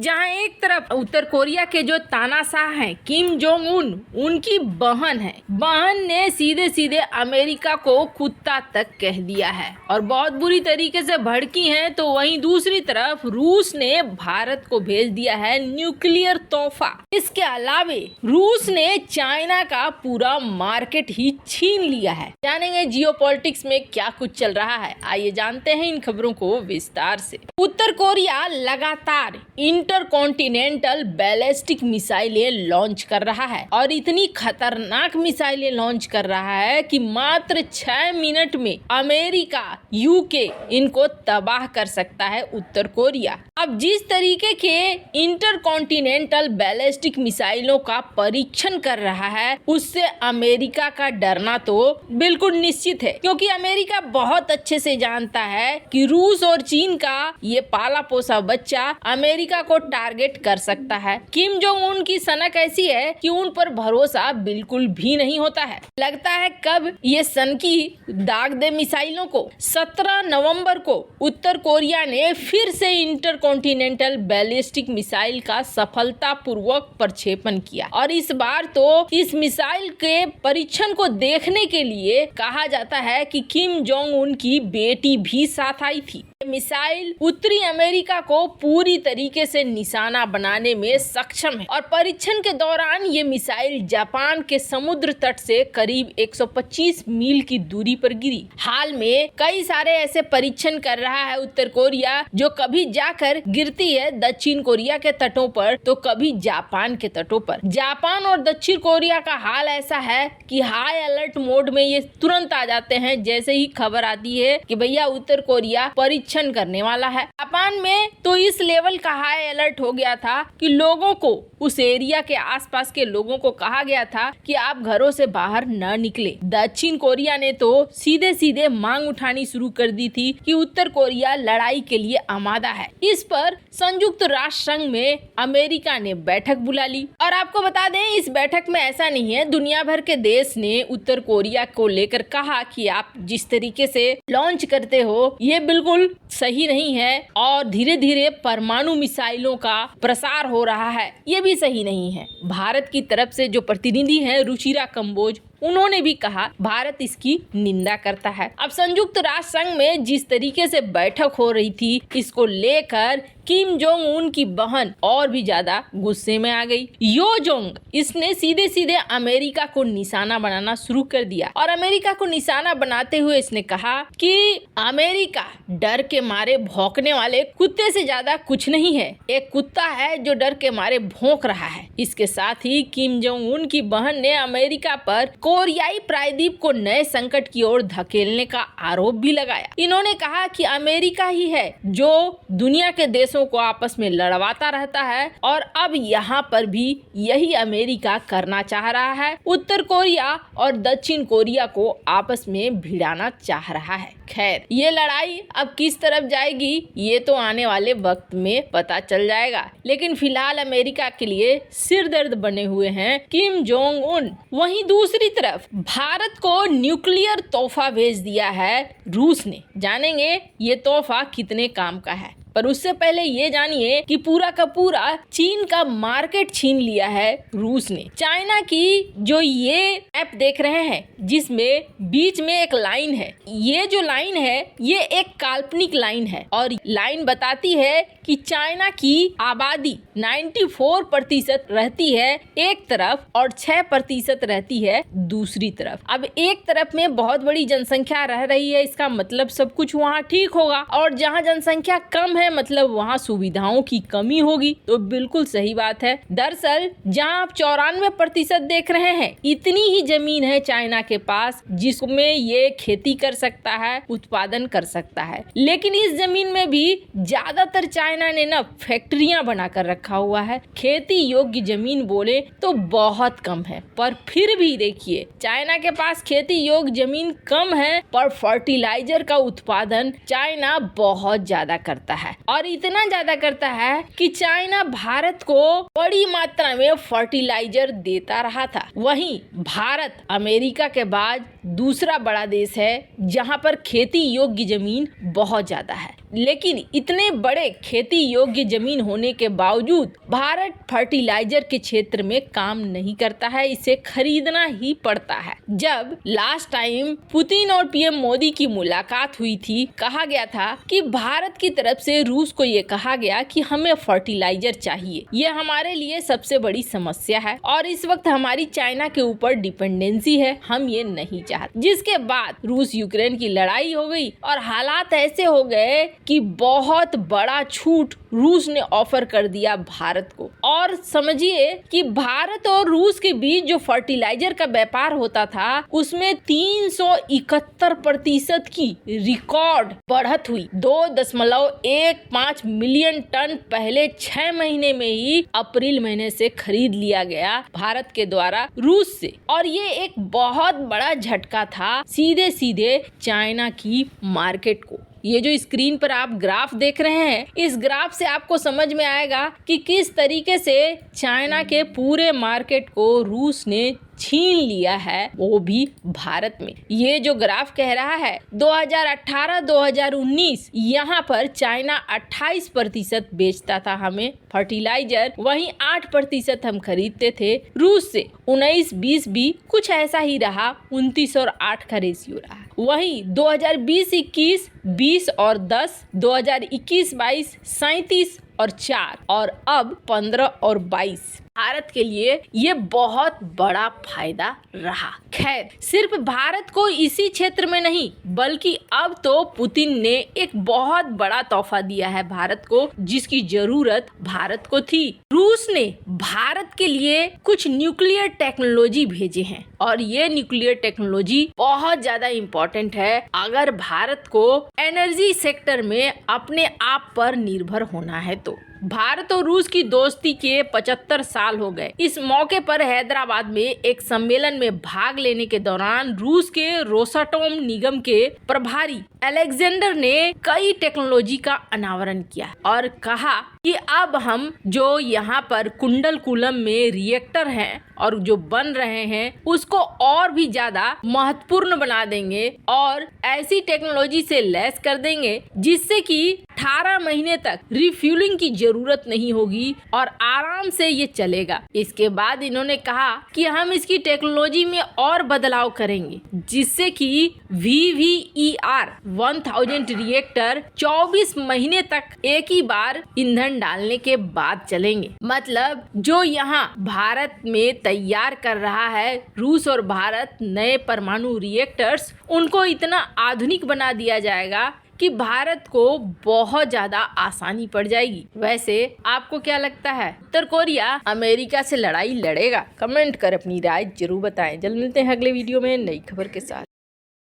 जहां एक तरफ उत्तर कोरिया के जो तानाशाह हैं किम जोंग उन, उनकी बहन है, बहन ने सीधे सीधे अमेरिका को कुत्ता तक कह दिया है और बहुत बुरी तरीके से भड़की हैं। तो वहीं दूसरी तरफ रूस ने भारत को भेज दिया है न्यूक्लियर तोहफा। इसके अलावे रूस ने चाइना का पूरा मार्केट ही छीन लिया है। जानेंगे जियोपॉलिटिक्स में क्या कुछ चल रहा है, आइए जानते हैं इन खबरों को विस्तार से। उत्तर कोरिया लगातार इंटरकॉन्टिनेंटल बैलिस्टिक मिसाइलें लॉन्च कर रहा है और इतनी खतरनाक मिसाइलें लॉन्च कर रहा है कि मात्र 6 मिनट में अमेरिका, यूके इनको तबाह कर सकता है उत्तर कोरिया। अब जिस तरीके के इंटरकॉन्टिनेंटल बैलिस्टिक मिसाइलों का परीक्षण कर रहा है उससे अमेरिका का डरना तो बिल्कुल निश्चित है, क्योंकि अमेरिका बहुत अच्छे से जानता है कि रूस और चीन का ये पाला पोसा बच्चा अमेरिका को टारगेट कर सकता है। किम जोंग उन की सनक ऐसी है कि उन पर भरोसा बिल्कुल भी नहीं होता है। लगता है कब ये सनकी दाग दे मिसाइलों को। 17 नवंबर को उत्तर कोरिया ने फिर से इंटरकॉन्टिनेंटल बैलिस्टिक मिसाइल का सफलतापूर्वक प्रक्षेपण किया और इस बार तो इस मिसाइल के परीक्षण को देखने के लिए कहा जाता है कि किम जोंग उन की बेटी भी साथ आई थी। मिसाइल उत्तरी अमेरिका को पूरी तरीके से निशाना बनाने में सक्षम है और परीक्षण के दौरान ये मिसाइल जापान के समुद्र तट से करीब 125 मील की दूरी पर गिरी। हाल में कई सारे ऐसे परीक्षण कर रहा है उत्तर कोरिया, जो कभी जाकर गिरती है दक्षिण कोरिया के तटों पर तो कभी जापान के तटों पर। जापान और दक्षिण कोरिया का हाल ऐसा है कि हाई अलर्ट मोड में ये तुरंत आ जाते हैं जैसे ही खबर आती है कि भैया उत्तर कोरिया परीक्षण करने वाला है। जापान में तो इस लेवल का हाई अलर्ट हो गया था कि लोगों को, उस एरिया के आसपास के लोगों को कहा गया था कि आप घरों से बाहर न निकले। दक्षिण कोरिया ने तो सीधे सीधे मांग उठानी शुरू कर दी थी कि उत्तर कोरिया लड़ाई के लिए आमादा है। इस पर संयुक्त राष्ट्र संघ में अमेरिका ने बैठक बुला ली और आपको बता दें इस बैठक में ऐसा नहीं है, दुनिया भर के देश ने उत्तर कोरिया को लेकर कहा कि आप जिस तरीके से लॉन्च करते हो ये बिल्कुल सही नहीं है और धीरे धीरे परमाणु मिसाइलों का प्रसार हो रहा है, ये भी सही नहीं है। भारत की तरफ से जो प्रतिनिधि हैं रुचिरा कंबोज, उन्होंने भी कहा भारत इसकी निंदा करता है। अब संयुक्त राष्ट्र संघ में जिस तरीके से बैठक हो रही थी इसको लेकर किम जोंग उन की बहन और भी ज्यादा गुस्से में आ गई। यो जोंग इसने सीधे सीधे अमेरिका को निशाना बनाना शुरू कर दिया और अमेरिका को निशाना बनाते हुए इसने कहा कि अमेरिका डर के मारे भौंकने वाले कुत्ते से ज्यादा कुछ नहीं है, एक कुत्ता है जो डर के मारे भौंक रहा है। इसके साथ ही किम जोंग उन की बहन ने अमेरिका पर कोरियाई प्रायद्वीप को नए संकट की ओर धकेलने का आरोप भी लगाया। इन्होंने कहा कि अमेरिका ही है जो दुनिया के देशों को आपस में लड़वाता रहता है और अब यहाँ पर भी यही अमेरिका करना चाह रहा है, उत्तर कोरिया और दक्षिण कोरिया को आपस में भिड़ाना चाह रहा है। खैर ये लड़ाई अब किस तरफ जाएगी ये तो आने वाले वक्त में पता चल जाएगा, लेकिन फिलहाल अमेरिका के लिए सिरदर्द बने हुए हैं किम जोंग उन। वहीं दूसरी तरफ भारत को न्यूक्लियर तोहफा भेज दिया है रूस ने। जानेंगे ये तोहफा कितने काम का है, पर उससे पहले ये जानिए कि पूरा का पूरा चीन का मार्केट छीन लिया है रूस ने। चाइना की जो ये ऐप देख रहे हैं जिसमें बीच में एक लाइन है, ये जो लाइन है ये एक काल्पनिक लाइन है और लाइन बताती है कि चाइना की आबादी 94% रहती है एक तरफ और 6% रहती है दूसरी तरफ। अब एक तरफ में बहुत बड़ी जनसंख्या रह रही है, इसका मतलब सब कुछ वहाँ ठीक होगा, और जहाँ जनसंख्या कम है मतलब वहाँ सुविधाओं की कमी होगी। तो बिल्कुल सही बात है। दरअसल जहाँ आप 94% देख रहे हैं इतनी ही जमीन है चाइना के पास जिसमें ये खेती कर सकता है, उत्पादन कर सकता है, लेकिन इस जमीन में भी ज्यादातर चाइना ने ना फैक्ट्रियां बनाकर रखा हुआ है। खेती योग्य जमीन बोले तो बहुत कम है, पर फिर भी देखिए चाइना के पास खेती योग्य जमीन कम है पर फर्टिलाइजर का उत्पादन चाइना बहुत ज्यादा करता है और इतना ज्यादा करता है कि चाइना भारत को बड़ी मात्रा में फर्टिलाइजर देता रहा था। वहीं भारत अमेरिका के बाद दूसरा बड़ा देश है जहां पर खेती योग्य जमीन बहुत ज्यादा है, लेकिन इतने बड़े खेती योग्य जमीन होने के बावजूद भारत फर्टिलाइजर के क्षेत्र में काम नहीं करता है, इसे खरीदना ही पड़ता है। जब लास्ट टाइम पुतिन और पीएम मोदी की मुलाकात हुई थी, कहा गया था कि भारत की तरफ से रूस को ये कहा गया कि हमें फर्टिलाइजर चाहिए, ये हमारे लिए सबसे बड़ी समस्या है और इस वक्त हमारी चाइना के ऊपर डिपेंडेंसी है, हम ये नहीं चाहते। जिसके बाद रूस यूक्रेन की लड़ाई हो गई और हालात ऐसे हो गए कि बहुत बड़ा छूट रूस ने ऑफर कर दिया भारत को। और समझिए कि भारत और रूस के बीच जो फर्टिलाइजर का व्यापार होता था उसमें 371% की रिकॉर्ड बढ़त हुई। 2.15 मिलियन टन पहले 6 महीने में ही अप्रैल महीने से खरीद लिया गया भारत के द्वारा रूस से, और ये एक बहुत बड़ा झटका था सीधे सीधे चाइना की मार्केट को। ये जो स्क्रीन पर आप ग्राफ देख रहे हैं, इस ग्राफ से आपको समझ में आएगा कि किस तरीके से चाइना के पूरे मार्केट को रूस ने छीन लिया है, वो भी भारत में। ये जो ग्राफ कह रहा है 2018-2019 यहाँ पर चाइना 28% बेचता था हमें फर्टिलाइजर, वहीं 8% हम खरीदते थे रूस से। 19-20 भी कुछ ऐसा ही रहा, 29 और 8 का रेशियो रहा। वहीं 2020-21 20 और 10, 2021-22 37 और 4 और अब 15 और 22 भारत के लिए ये बहुत बड़ा फायदा रहा। खैर, सिर्फ भारत को इसी क्षेत्र में नहीं बल्कि अब तो पुतिन ने एक बहुत बड़ा तोहफा दिया है भारत को, जिसकी जरूरत भारत को थी। रूस ने भारत के लिए कुछ न्यूक्लियर टेक्नोलॉजी भेजे हैं और ये न्यूक्लियर टेक्नोलॉजी बहुत ज्यादा इम्पोर्टेंट है अगर भारत को एनर्जी सेक्टर में अपने आप पर निर्भर होना है तो। भारत और रूस की दोस्ती के 75 साल हो गए। इस मौके पर हैदराबाद में एक सम्मेलन में भाग लेने के दौरान रूस के रोसाटोम निगम के प्रभारी अलेक्जेंडर ने कई टेक्नोलॉजी का अनावरण किया और कहा कि अब हम जो यहाँ पर कुंडलकुलम में रिएक्टर हैं और जो बन रहे हैं उसको और भी ज्यादा महत्वपूर्ण बना देंगे और ऐसी टेक्नोलॉजी से लैस कर देंगे जिससे कि 18 महीने तक रिफ्यूलिंग की जरूरत नहीं होगी और आराम से ये चलेगा। इसके बाद इन्होंने कहा कि हम इसकी टेक्नोलॉजी में और बदलाव करेंगे जिससे कि VVER 1000 रिएक्टर 24 महीने तक एक ही बार ईंधन डालने के बाद चलेंगे। मतलब जो यहाँ भारत में तैयार कर रहा है रूस और भारत नए परमाणु रिएक्टर्स, उनको इतना आधुनिक बना दिया जाएगा कि भारत को बहुत ज्यादा आसानी पड़ जाएगी। वैसे आपको क्या लगता है, उत्तर कोरिया अमेरिका से लड़ाई लड़ेगा? कमेंट कर अपनी राय जरूर बताएं। जल्द मिलते हैं अगले वीडियो में नई खबर के साथ।